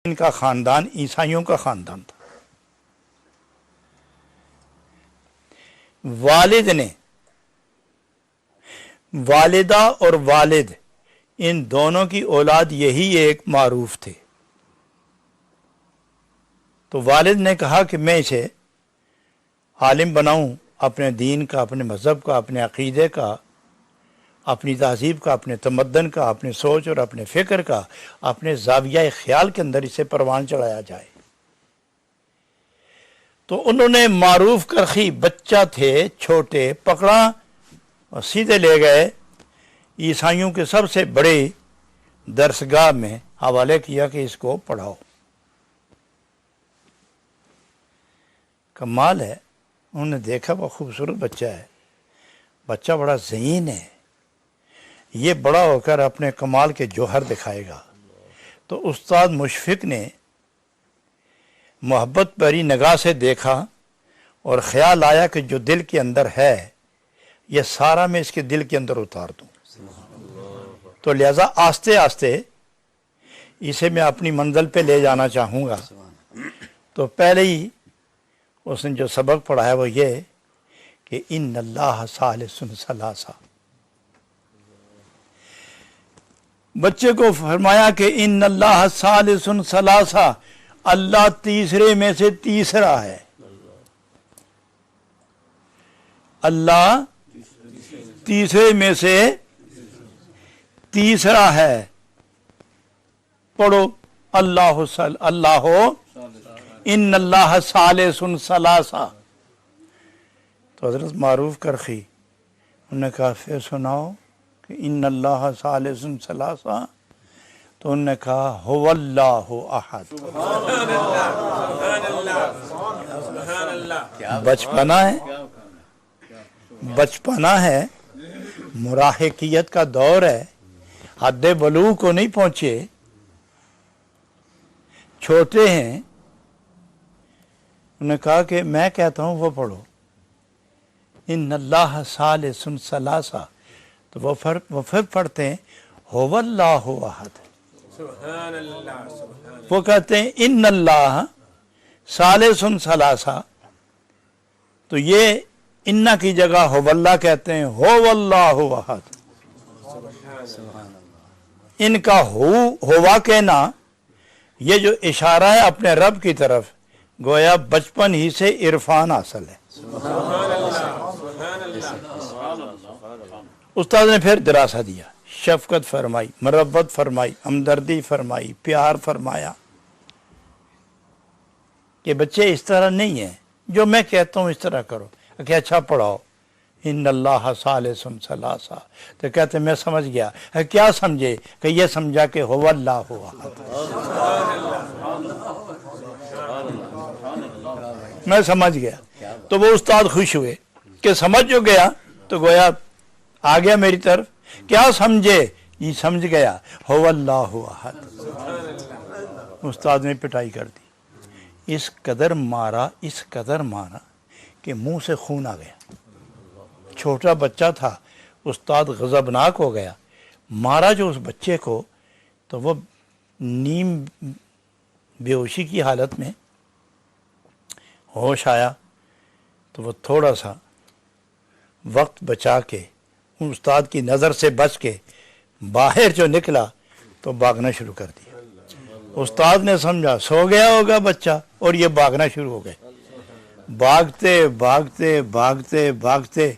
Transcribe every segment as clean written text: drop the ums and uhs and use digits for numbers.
ان کا خاندان عیسائیوں کا خاندان تھا۔ والد نے، والدہ اور والد ان دونوں کی اولاد یہی ایک معروف تھے۔ تو والد نے کہا کہ میں اسے عالم بناؤں، اپنے دین کا، اپنے مذہب کا، اپنے عقیدے کا، اپنی تہذیب کا، اپنے تمدن کا، اپنے سوچ اور اپنے فکر کا، اپنے زاویہ خیال کے اندر اسے پروان چڑھایا جائے۔ تو انہوں نے معروف کرخی، بچہ تھے چھوٹے، پکڑا اور سیدھے لے گئے عیسائیوں کے سب سے بڑے درسگاہ میں حوالے کیا کہ اس کو پڑھاؤ۔ کمال ہے، انہوں نے دیکھا وہ خوبصورت بچہ ہے، بچہ بڑا ذہین ہے، یہ بڑا ہو کر اپنے کمال کے جوہر دکھائے گا۔ تو استاد مشفق نے محبت بھری نگاہ سے دیکھا اور خیال آیا کہ جو دل کے اندر ہے یہ سارا میں اس کے دل کے اندر اتار دوں، تو لہذا آہستہ آہستہ اسے میں اپنی منزل پہ لے جانا چاہوں گا۔ تو پہلے ہی اس نے جو سبق پڑھایا وہ یہ کہ ان اللہ ثالث ثلاثہ، بچے کو فرمایا کہ ان اللہ ثالث ثلاثہ، اللہ تیسرے میں سے تیسرا ہے، اللہ تیسرے میں سے تیسرا ہے۔ پڑھو اللہ ان اللہ ثالث ثلاثہ۔ تو حضرت معروف کرخی انہوں نے کہا پھر سناؤ کہ ان اللہ ثالث ثلاثہ، تو انہوں نے کہا هو اللہ احد۔ بچپنا ہے، بچپنا ہے، مراہقیت کا دور ہے، حد بلوغ کو نہیں پہنچے، چھوٹے ہیں۔ انہوں نے کہا کہ میں کہتا ہوں وہ پڑھو ان اللہ ثالث ثلاثہ، تو وہ پھر پڑھتے ہیں هو اللہ احد۔ وہ کہتے ہیں ان اللہ ثالث ثلاثہ، تو یہ انا کی جگہ هو اللہ کہتے ہیں هو اللہ احد۔ ان کا ہوا کہنا یہ جو اشارہ ہے اپنے رب کی طرف، گویا بچپن ہی سے عرفان حاصل ہے۔ استاد نے پھر دراسہ دیا، شفقت فرمائی، مربت فرمائی، ہمدردی فرمائی، پیار فرمایا کہ بچے اس طرح نہیں ہیں، جو میں کہتا ہوں اس طرح کرو۔ کہ اچھا پڑھاؤ ان اللہ ثالث ثلاثہ، تو کہتے میں سمجھ گیا۔ کیا سمجھے؟ کہ یہ سمجھا کہ هو اللہ احد، میں سمجھ گیا۔ تو وہ استاد خوش ہوئے کہ سمجھ جو گیا، تو گویا آ گیا میری طرف۔ کیا سمجھے؟ یہ سمجھ گیا هو اللہ احد۔ استاد نے پٹائی کر دی، اس قدر مارا، اس قدر مارا کہ منہ سے خون آ گیا۔ چھوٹا بچہ تھا، استاد غضبناک ہو گیا، مارا جو اس بچے کو، تو وہ نیم بے ہوشی کی حالت میں ہوش آیا، تو وہ تھوڑا سا وقت بچا کے استاد کی نظر سے بچ کے باہر جو نکلا تو بھاگنا شروع کر دیا۔ استاد نے سمجھا سو گیا ہوگا بچہ، اور یہ بھاگنا شروع ہو گئے۔ بھاگتے بھاگتے بھاگتے بھاگتے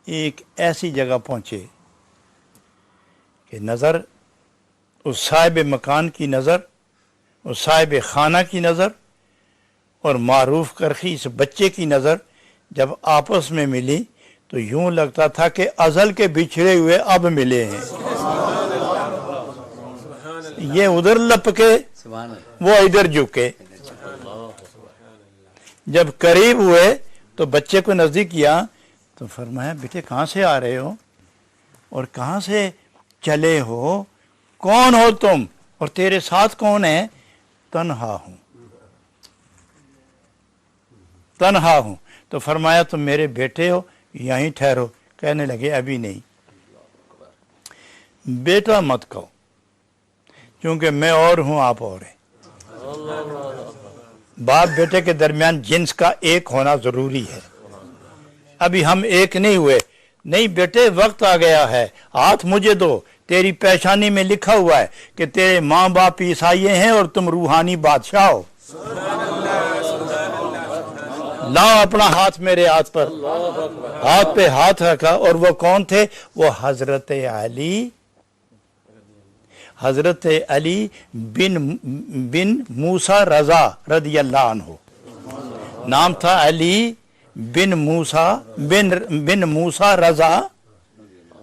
ایک ایسی جگہ پہنچے کہ نظر اس صاحب مکان کی نظر، اس صاحب خانہ کی نظر اور معروف کرخی اس بچے کی نظر جب آپس میں ملی تو یوں لگتا تھا کہ ازل کے بچھڑے ہوئے اب ملے ہیں۔ یہ ادھر لپکے، وہ ادھر جھکے۔ جب قریب ہوئے تو بچے کو نزدیک کیا تو فرمایا بیٹے کہاں سے آ رہے ہو اور کہاں سے چلے ہو؟ کون ہو تم اور تیرے ساتھ کون ہے؟ تنہا ہوں، تنہا ہوں۔ تو فرمایا تم میرے بیٹے ہو، یہیں ٹھہرو۔ کہنے لگے ابھی نہیں، بیٹا مت کہو، چونکہ میں اور ہوں آپ اور ہیں. باپ بیٹے کے درمیان جنس کا ایک ہونا ضروری ہے. ابھی ہم ایک نہیں ہوئے. نہیں بیٹے وقت آ گیا ہے, ہاتھ مجھے دو, تیری پیشانی میں لکھا ہوا ہے کہ تیرے ماں باپ عیسائی ہیں اور تم روحانی بادشاہ ہو. لاؤ اپنا ہاتھ میرے ہاتھ پر. ہاتھ پہ ہاتھ رکھا. اور وہ کون تھے؟ وہ حضرت علی بن موسیٰ رضا رضی اللہ عنہ. نام تھا علی بن موسیٰ رضا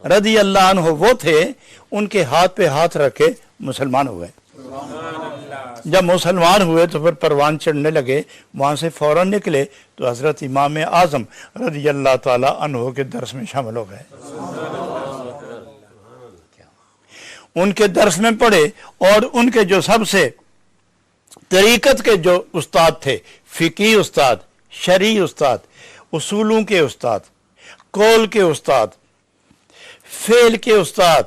رضی اللہ عنہ. وہ تھے, ان کے ہاتھ پہ ہاتھ رکھے مسلمان ہوئے. جب مسلمان ہوئے تو پھر پروان چڑھنے لگے. وہاں سے فوراً نکلے تو حضرت امام اعظم رضی اللہ تعالی عنہ کے درس میں شامل ہو گئے. ان کے درس میں پڑھے. اور ان کے جو سب سے طریقت کے جو استاد تھے, فقہی استاد, شرعی استاد, اصولوں کے استاد, قول کے استاد, فعل کے استاد,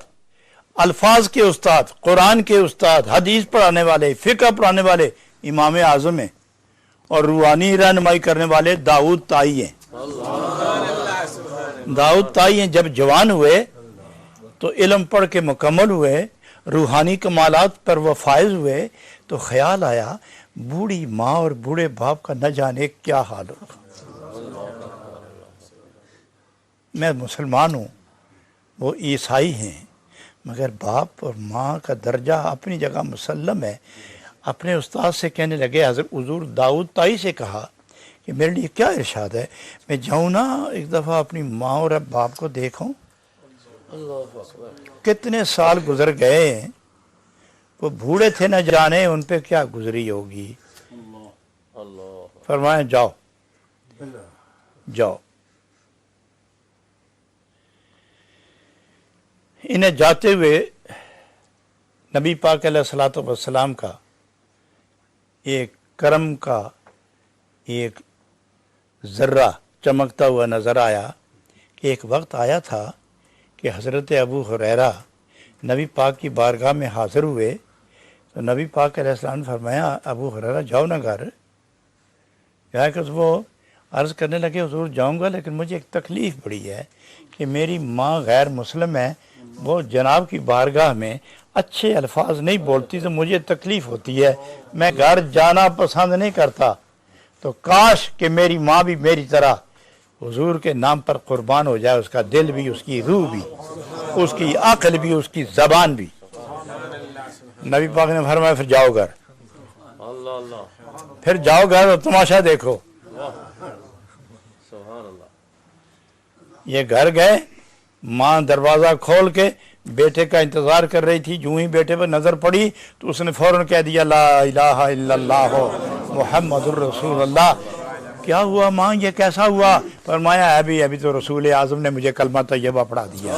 الفاظ کے استاد, قرآن کے استاد, حدیث پڑھانے والے, فقہ پڑھانے والے امام اعظم ہیں. اور روحانی رہنمائی کرنے والے داؤد طائی ہیں. داؤد طائی ہیں. جب جوان ہوئے تو علم پڑھ کے مکمل ہوئے, روحانی کمالات پر وہ فائز ہوئے, تو خیال آیا بوڑھی ماں اور بوڑھے باپ کا نہ جانے کیا حال ہوگا. میں مسلمان ہوں, وہ عیسائی ہیں, مگر باپ اور ماں کا درجہ اپنی جگہ مسلم ہے. اپنے استاد سے کہنے لگے, حضرت حضور داؤد طائی سے کہا کہ میرے لیے کیا ارشاد ہے, میں جاؤں نا ایک دفعہ اپنی ماں اور باپ کو دیکھوں. کتنے سال گزر گئے ہیں, وہ بوڑھے تھے, نہ جانے ان پہ کیا گزری ہوگی. فرمایا جاؤ جاؤ. انہیں جاتے ہوئے نبی پاک علیہ الصلوۃ والسلام کا ایک کرم کا ایک ذرہ چمکتا ہوا نظر آیا کہ ایک وقت آیا تھا کہ حضرت ابو ہریرہ نبی پاک کی بارگاہ میں حاضر ہوئے. تو نبی پاک علیہ السلام نے فرمایا ابو ہریرہ جاؤ نا گھر. کیا کہ وہ عرض کرنے لگے حضور جاؤں گا, لیکن مجھے ایک تکلیف بڑی ہے کہ میری ماں غیر مسلم ہے, وہ جناب کی بارگاہ میں اچھے الفاظ نہیں بولتی تو مجھے تکلیف ہوتی ہے, میں گھر جانا پسند نہیں کرتا. تو کاش کہ میری ماں بھی میری طرح حضور کے نام پر قربان ہو جائے, اس کا دل بھی, اس کی روح بھی, اس کی عقل بھی, اس کی زبان بھی. نبی پاک نے فرمایا پھر جاؤ گھر. پھر جاؤ گھر اور تماشا دیکھو. یہ گھر گئے, ماں دروازہ کھول کے بیٹے کا انتظار کر رہی تھی. جو ہی بیٹے پر نظر پڑی تو اس نے فوراً کہہ دیا لا الہ الا اللہ محمد الرسول اللہ. کیا ہوا ماں, یہ کیسا ہوا؟ فرمایا ابھی تو رسول اعظم نے مجھے کلمہ طیبہ پڑھا دیا,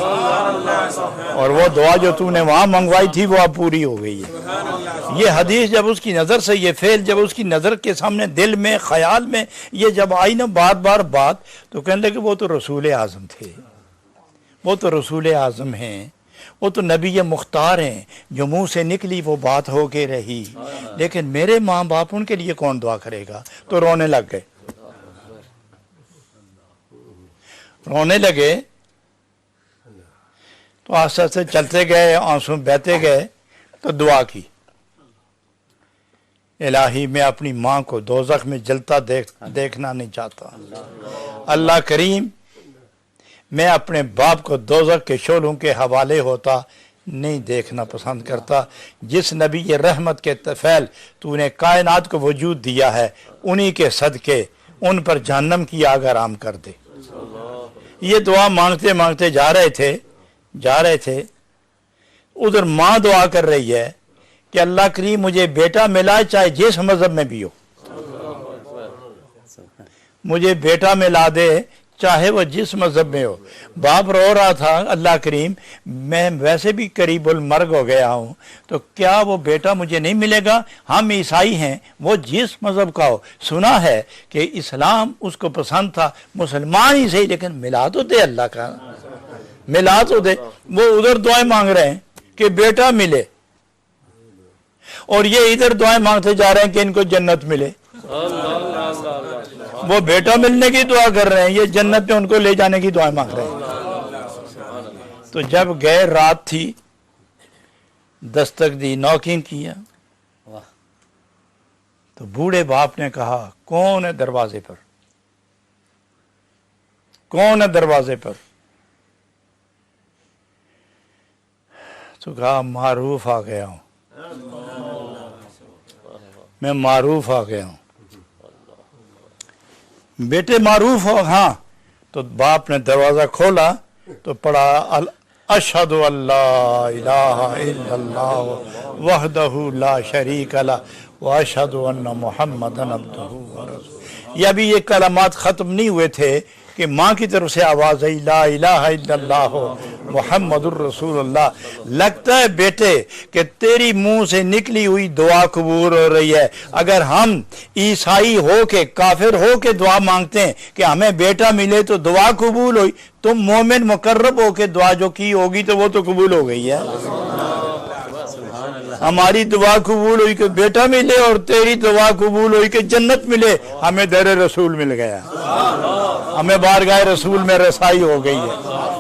اور وہ دعا جو تو نے وہاں منگوائی تھی وہ اب پوری ہو گئی ہے. یہ حدیث جب اس کی نظر سے, یہ فعل جب اس کی نظر کے سامنے, دل میں, خیال میں یہ جب آئی نا بار بات, تو کہنے لگے وہ تو رسول اعظم تھے, وہ تو رسول اعظم ہیں, وہ تو نبی مختار ہیں, جو منہ سے نکلی وہ بات ہو کے رہی. لیکن میرے ماں باپ, ان کے لیے کون دعا کرے گا؟ تو رونے لگ گئے. رونے لگے تو آہستہ آہستہ چلتے گئے, آنسو بہتے گئے. تو دعا کی, الہی میں اپنی ماں کو دوزخ میں جلتا دیکھنا نہیں چاہتا. اللہ کریم, میں اپنے باپ کو دوزخ کے شعلوں کے حوالے ہوتا نہیں دیکھنا پسند کرتا. جس نبی رحمت کے طفیل تو نے کائنات کو وجود دیا ہے, انہی کے صدقے ان پر جہنم کی آگ حرام کر دے. یہ دعا مانگتے مانگتے جا رہے تھے. ادھر ماں دعا کر رہی ہے کہ اللہ کریم مجھے بیٹا ملا, چاہے جس مذہب میں بھی ہو, مجھے بیٹا ملا دے, چاہے وہ جس مذہب میں ہو. باپ رو رہا تھا, اللہ کریم میں ویسے بھی قریب المرگ ہو گیا ہوں, تو کیا وہ بیٹا مجھے نہیں ملے گا؟ ہم عیسائی ہیں, وہ جس مذہب کا ہو. سنا ہے کہ اسلام اس کو پسند تھا, مسلمان ہی صحیح, لیکن ملا تو دے, اللہ کا ملا تو دے. وہ ادھر دعائیں مانگ رہے ہیں کہ بیٹا ملے. اور یہ ادھر دعائیں مانگتے جا رہے ہیں کہ ان کو جنت ملے. وہ بیٹا ملنے کی دعا کر رہے ہیں, یہ جنت میں ان کو لے جانے کی دعائیں مانگ رہے ہیں. تو جب گئے, رات تھی, دستک دی, نوکنگ کیا, تو بوڑھے باپ نے کہا کون ہے دروازے پر, کون ہے دروازے پر؟ تو کہا معروف آ گیا ہوں, میں معروف آ گیا ہوں. بیٹے معروف ہو؟ ہاں. تو باپ نے دروازہ کھولا تو پڑھا اشہد ان لا الہ الا اللہ وحدہ لا شریک لہ واشہد ان محمدًا عبدہ ورسولہ. یہ ابھی یہ کلمات ختم نہیں ہوئے تھے کہ ماں کی طرف سے آواز آئی لا الہ الا اللہ محمد الرسول اللہ. لگتا ہے بیٹے کہ تیری منہ سے نکلی ہوئی دعا قبول ہو رہی ہے. اگر ہم عیسائی ہو کے, کافر ہو کے دعا مانگتے ہیں کہ ہمیں بیٹا ملے تو دعا قبول ہوئی, تم مومن مقرب ہو کے دعا جو کی ہوگی تو وہ تو قبول ہو گئی ہے. ہماری دعا قبول ہوئی کہ بیٹا ملے اور تیری دعا قبول ہوئی کہ جنت ملے. ہمیں در رسول مل گیا, ہمیں بارگاہ رسول میں رسائی ہو گئی ہے.